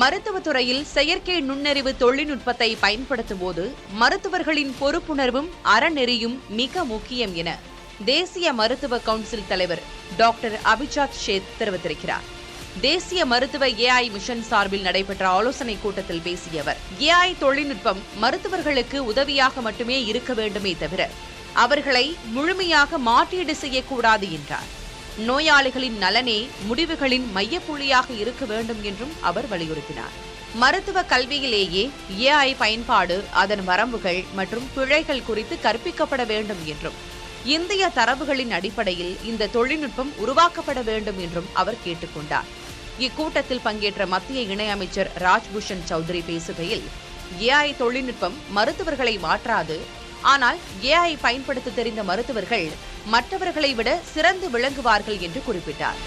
மருத்துவத்துறையில் செயற்கை நுண்ணறிவு தொழில்நுட்பத்தை பயன்படுத்தும்போது மருத்துவர்களின் பொறுப்புணர்வும் அறநெறியும் மிக முக்கியம் என தேசிய மருத்துவ கவுன்சில் தலைவர் டாக்டர் அபிஜாத் ஷேத் தெரிவித்திருக்கிறார். தேசிய மருத்துவ AI மிஷன் சார்பில் நடைபெற்ற ஆலோசனைக் கூட்டத்தில் பேசிய அவர், AI தொழில்நுட்பம் மருத்துவர்களுக்கு உதவியாக மட்டுமே இருக்க வேண்டுமே தவிர அவர்களை முழுமையாக மாற்றீடு செய்யக்கூடாது என்றார். நோயாளிகளின் நலனே முடிவுகளின் மையப்புள்ளியாக இருக்க வேண்டும் என்றும் அவர் வலியுறுத்தினார். மருத்துவ கல்வியிலேயே AI பயன்பாடு, அதன் வரம்புகள் மற்றும் பிழைகள் குறித்து கற்பிக்கப்பட வேண்டும் என்றும், இந்திய தரவுகளின் அடிப்படையில் இந்த தொழில்நுட்பம் உருவாக்கப்பட வேண்டும் என்றும் அவர் கேட்டுக் கொண்டார். இக்கூட்டத்தில் பங்கேற்ற மத்திய இணையமைச்சர் ராஜ்பூஷன் சௌத்ரி பேசுகையில், AI தொழில்நுட்பம் மருத்துவர்களை மாற்றாது, ஆனால் AI பயன்படுத்த தெரிந்த மருத்துவர்கள் மற்றவர்களை விட சிறந்து விளங்குவார்கள் என்று குறிப்பிட்டார்.